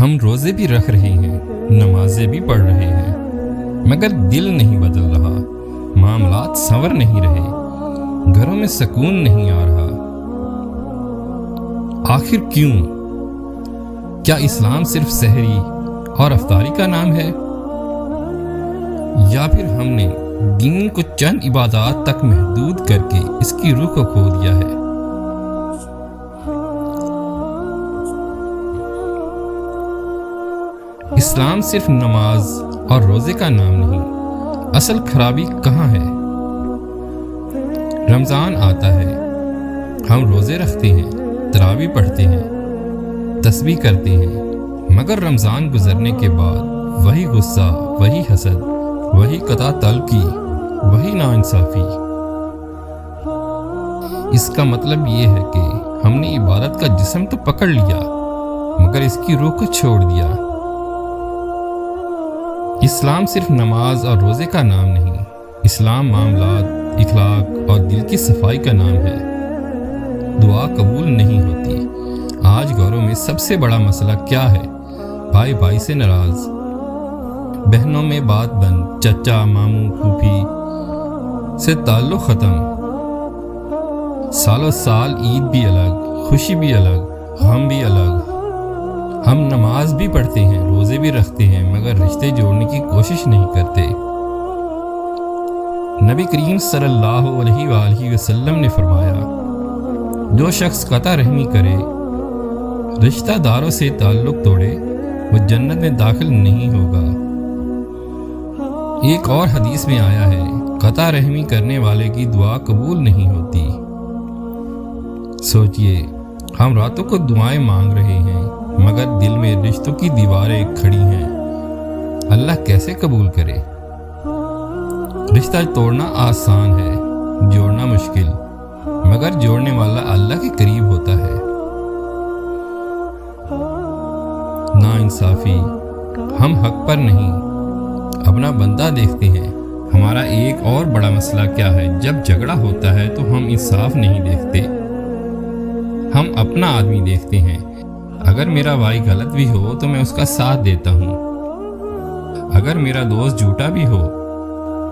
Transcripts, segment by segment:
ہم روزے بھی رکھ رہے ہیں، نمازیں بھی پڑھ رہے ہیں، مگر دل نہیں بدل رہا، معاملات سنور نہیں رہے، گھروں میں سکون نہیں آ رہا۔ آخر کیوں؟ کیا اسلام صرف سحری اور افطاری کا نام ہے، یا پھر ہم نے دین کو چند عبادات تک محدود کر کے اس کی روح کو کھو دیا ہے؟ اسلام صرف نماز اور روزے کا نام نہیں، اصل خرابی کہاں ہے؟ رمضان آتا ہے، ہم روزے رکھتے ہیں، تراویح پڑھتے ہیں، تسبیح کرتے ہیں، مگر رمضان گزرنے کے بعد وہی غصہ، وہی حسد، وہی قطع طلبی، وہی ناانصافی۔ اس کا مطلب یہ ہے کہ ہم نے عبادت کا جسم تو پکڑ لیا، مگر اس کی روح کو چھوڑ دیا۔ اسلام صرف نماز اور روزے کا نام نہیں، اسلام معاملات، اخلاق اور دل کی صفائی کا نام ہے۔ دعا قبول نہیں ہوتی۔ آج گھروں میں سب سے بڑا مسئلہ کیا ہے؟ بھائی بھائی سے ناراض، بہنوں میں بات بند، چچا، ماموں، پھوپھی سے تعلق ختم، سالوں سال عید بھی الگ، خوشی بھی الگ، غم بھی الگ۔ ہم نماز بھی پڑھتے ہیں، روزے بھی رکھتے ہیں، مگر رشتے جوڑنے کی کوشش نہیں کرتے۔ نبی کریم صلی اللہ علیہ وآلہ وسلم نے فرمایا، جو شخص قطع رحمی کرے، رشتہ داروں سے تعلق توڑے، وہ جنت میں داخل نہیں ہوگا۔ ایک اور حدیث میں آیا ہے، قطع رحمی کرنے والے کی دعا قبول نہیں ہوتی۔ سوچئے، ہم راتوں کو دعائیں مانگ رہے ہیں، مگر دل میں رشتوں کی دیواریں کھڑی ہیں، اللہ کیسے قبول کرے؟ رشتہ توڑنا آسان ہے، جوڑنا مشکل، مگر جوڑنے والا اللہ کے قریب ہوتا ہے۔ ناانصافی، ہم حق پر نہیں، اپنا بندہ دیکھتے ہیں۔ ہمارا ایک اور بڑا مسئلہ کیا ہے؟ جب جھگڑا ہوتا ہے تو ہم انصاف نہیں دیکھتے، ہم اپنا آدمی دیکھتے ہیں۔ اگر میرا بھائی غلط بھی ہو تو میں اس کا ساتھ دیتا ہوں، اگر میرا دوست جھوٹا بھی ہو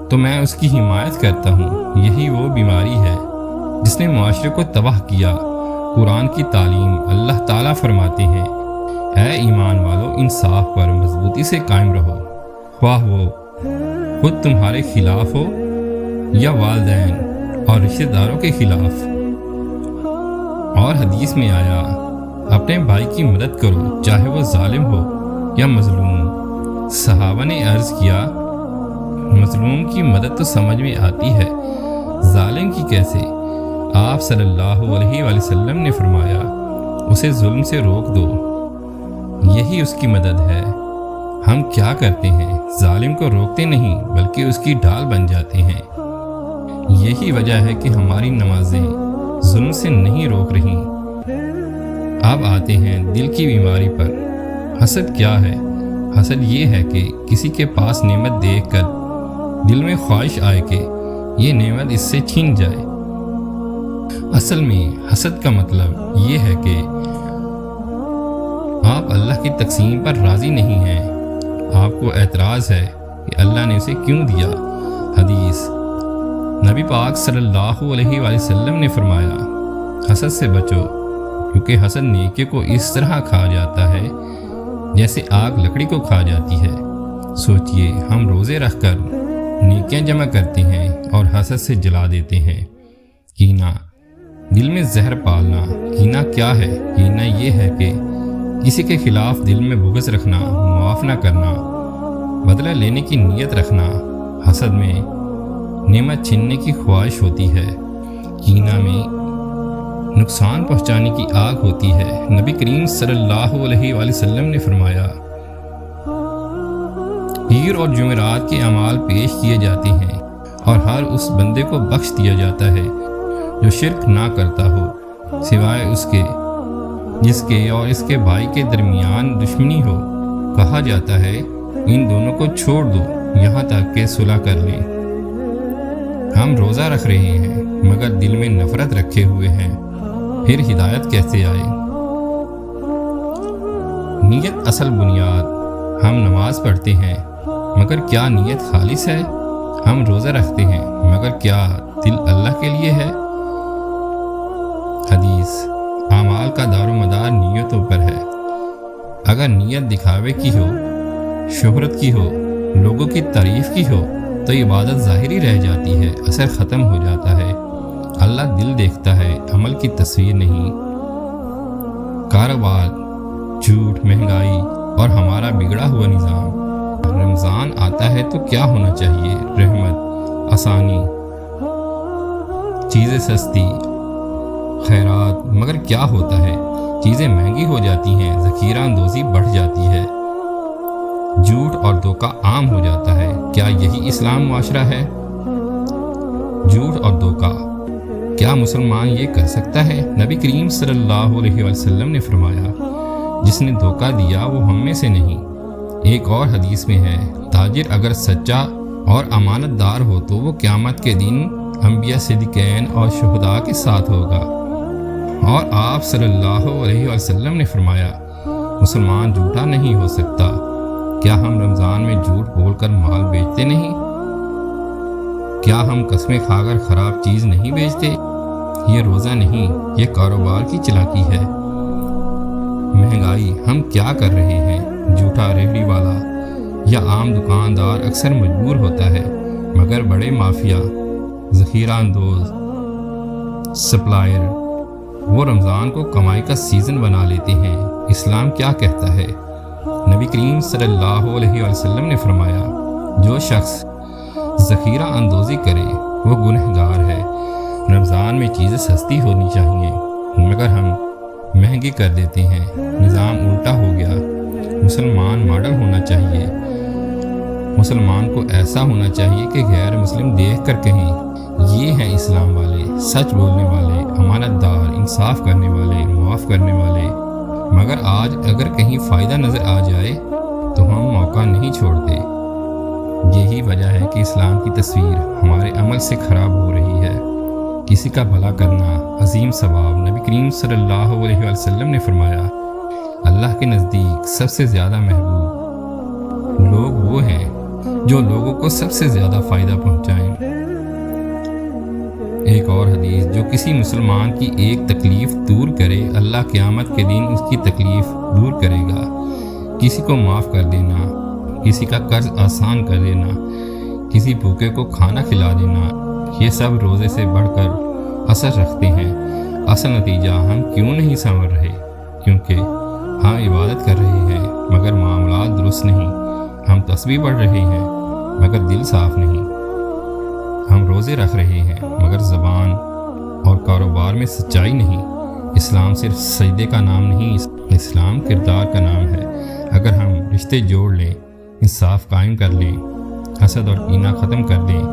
تو میں اس کی حمایت کرتا ہوں۔ یہی وہ بیماری ہے جس نے معاشرے کو تباہ کیا۔ قرآن کی تعلیم، اللہ تعالیٰ فرماتے ہیں، اے ایمان والو، انصاف پر مضبوطی سے قائم رہو، خواہ وہ خود تمہارے خلاف ہو یا والدین اور رشتہ داروں کے خلاف۔ اور حدیث میں آیا، اپنے بھائی کی مدد کرو، چاہے وہ ظالم ہو یا مظلوم۔ صحابہ نے عرض کیا، مظلوم کی مدد تو سمجھ میں آتی ہے، ظالم کی کیسے؟ آپ صلی اللہ علیہ وآلہ وسلم نے فرمایا، اسے ظلم سے روک دو، یہی اس کی مدد ہے۔ ہم کیا کرتے ہیں؟ ظالم کو روکتے نہیں بلکہ اس کی ڈھال بن جاتے ہیں۔ یہی وجہ ہے کہ ہماری نمازیں ظلم سے نہیں روک رہی۔ اب آتے ہیں دل کی بیماری پر۔ حسد کیا ہے؟ حسد یہ ہے کہ کسی کے پاس نعمت دیکھ کر دل میں خواہش آئے کہ یہ نعمت اس سے چھین جائے۔ اصل میں حسد کا مطلب یہ ہے کہ آپ اللہ کی تقسیم پر راضی نہیں ہیں، آپ کو اعتراض ہے کہ اللہ نے اسے کیوں دیا۔ حدیث، نبی پاک صلی اللہ علیہ وآلہ وسلم نے فرمایا، حسد سے بچو، کیونکہ حسد نیکی کو اس طرح کھا جاتا ہے جیسے آگ لکڑی کو کھا جاتی ہے۔ سوچئے، ہم روزے رکھ کر نیکیاں جمع کرتے ہیں اور حسد سے جلا دیتے ہیں۔ کینہ، دل میں زہر پالنا۔ کینہ کیا ہے؟ کینہ یہ ہے کہ کسی کے خلاف دل میں بغض رکھنا، معاف نہ کرنا، بدلہ لینے کی نیت رکھنا۔ حسد میں نعمت چھیننے کی خواہش ہوتی ہے، کینہ میں نقصان پہنچانے کی آگ ہوتی ہے۔ نبی کریم صلی اللہ علیہ وآلہ وسلم نے فرمایا، پیر اور جمعرات کے اعمال پیش کیے جاتے ہیں اور ہر اس بندے کو بخش دیا جاتا ہے جو شرک نہ کرتا ہو، سوائے اس کے جس کے اور اس کے بھائی کے درمیان دشمنی ہو۔ کہا جاتا ہے، ان دونوں کو چھوڑ دو یہاں تک کہ صلح کر لیں۔ ہم روزہ رکھ رہے ہیں مگر دل میں نفرت رکھے ہوئے ہیں، پھر ہدایت کیسے آئے؟ نیت اصل بنیاد۔ ہم نماز پڑھتے ہیں مگر کیا نیت خالص ہے؟ ہم روزہ رکھتے ہیں مگر کیا دل اللہ کے لیے ہے؟ حدیث: اعمال کا دار و مدار نیتوں پر ہے۔ اگر نیت دکھاوے کی ہو، شہرت کی ہو، لوگوں کی تعریف کی ہو تو عبادت ظاہری رہ جاتی ہے، اثر ختم ہو جاتا ہے۔ اللہ دل دیکھتا ہے، عمل کی تصویر نہیں۔ کاروبار، جھوٹ، مہنگائی اور ہمارا بگڑا ہوا نظام۔ رمضان آتا ہے تو کیا ہونا چاہیے؟ رحمت، آسانی، چیزیں سستی، خیرات، مگر کیا ہوتا ہے؟ چیزیں مہنگی ہو جاتی ہیں، ذخیرہ اندوزی بڑھ جاتی ہے، جھوٹ اور دھوکہ عام ہو جاتا ہے۔ کیا یہی اسلام معاشرہ ہے؟ جھوٹ اور دھوکہ، کیا مسلمان یہ کر سکتا ہے؟ نبی کریم صلی اللہ علیہ وسلم نے فرمایا، جس نے دھوکہ دیا وہ ہم میں سے نہیں۔ ایک اور حدیث میں ہے، تاجر اگر سچا اور امانت دار ہو تو وہ قیامت کے دن انبیاء، صدیقین اور شہداء کے ساتھ ہوگا۔ اور آپ صلی اللہ علیہ وسلم نے فرمایا، مسلمان جھوٹا نہیں ہو سکتا۔ کیا ہم رمضان میں جھوٹ بول کر مال بیچتے نہیں؟ کیا ہم قسمیں کھا کر خراب چیز نہیں بیچتے؟ یہ روزہ نہیں، یہ کاروبار کی چلاکی ہے۔ مہنگائی، ہم کیا کر رہے ہیں؟ جھوٹا ریہڑی والا یا عام دکاندار اکثر مجبور ہوتا ہے، مگر بڑے مافیا، ذخیرہ اندوز، سپلائر، وہ رمضان کو کمائی کا سیزن بنا لیتے ہیں۔ اسلام کیا کہتا ہے؟ نبی کریم صلی اللہ علیہ وسلم نے فرمایا، جو شخص ذخیرہ اندوزی کرے وہ گنہگار ہے۔ رمضان میں چیزیں سستی ہونی چاہیے مگر ہم مہنگی کر دیتے ہیں۔ نظام الٹا ہو گیا۔ مسلمان ماڈل ہونا چاہیے۔ مسلمان کو ایسا ہونا چاہیے کہ غیر مسلم دیکھ کر کہیں، یہ ہیں اسلام والے، سچ بولنے والے، امانت دار، انصاف کرنے والے، معاف کرنے والے۔ مگر آج اگر کہیں فائدہ نظر آ جائے تو ہم موقع نہیں چھوڑتے۔ یہی وجہ ہے کہ اسلام کی تصویر ہمارے عمل سے خراب ہو رہی ہے۔ کسی کا بھلا کرنا عظیم ثواب۔ نبی کریم صلی اللہ علیہ وسلم نے فرمایا، اللہ کے نزدیک سب سے زیادہ محبوب لوگ وہ ہیں جو لوگوں کو سب سے زیادہ فائدہ پہنچائیں۔ ایک اور حدیث، جو کسی مسلمان کی ایک تکلیف دور کرے، اللہ قیامت کے دن اس کی تکلیف دور کرے گا۔ کسی کو معاف کر دینا، کسی کا قرض آسان کر دینا، کسی بھوکے کو کھانا کھلا دینا، یہ سب روزے سے بڑھ کر اثر رکھتے ہیں۔ اصل نتیجہ، ہم کیوں نہیں سنور رہے؟ کیونکہ ہم عبادت کر رہے ہیں مگر معاملات درست نہیں۔ ہم تسبیح پڑھ رہے ہیں مگر دل صاف نہیں۔ ہم روزے رکھ رہے ہیں مگر زبان اور کاروبار میں سچائی نہیں۔ اسلام صرف سجدے کا نام نہیں، اسلام کردار کا نام ہے۔ اگر ہم رشتے جوڑ لیں، انصاف قائم کر لیں، حسد اور کینہ ختم کر دیں،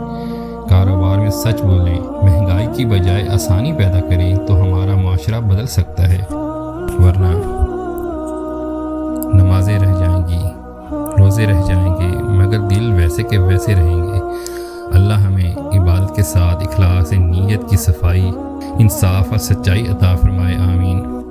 کاروبار میں سچ بولیں، مہنگائی کی بجائے آسانی پیدا کریں تو ہمارا معاشرہ بدل سکتا ہے، ورنہ نمازیں رہ جائیں گی، روزے رہ جائیں گے مگر دل ویسے کے ویسے رہیں گے۔ اللہ ہمیں عبادت کے ساتھ اخلاص، نیت کی صفائی، انصاف اور سچائی عطا فرمائے، آمین۔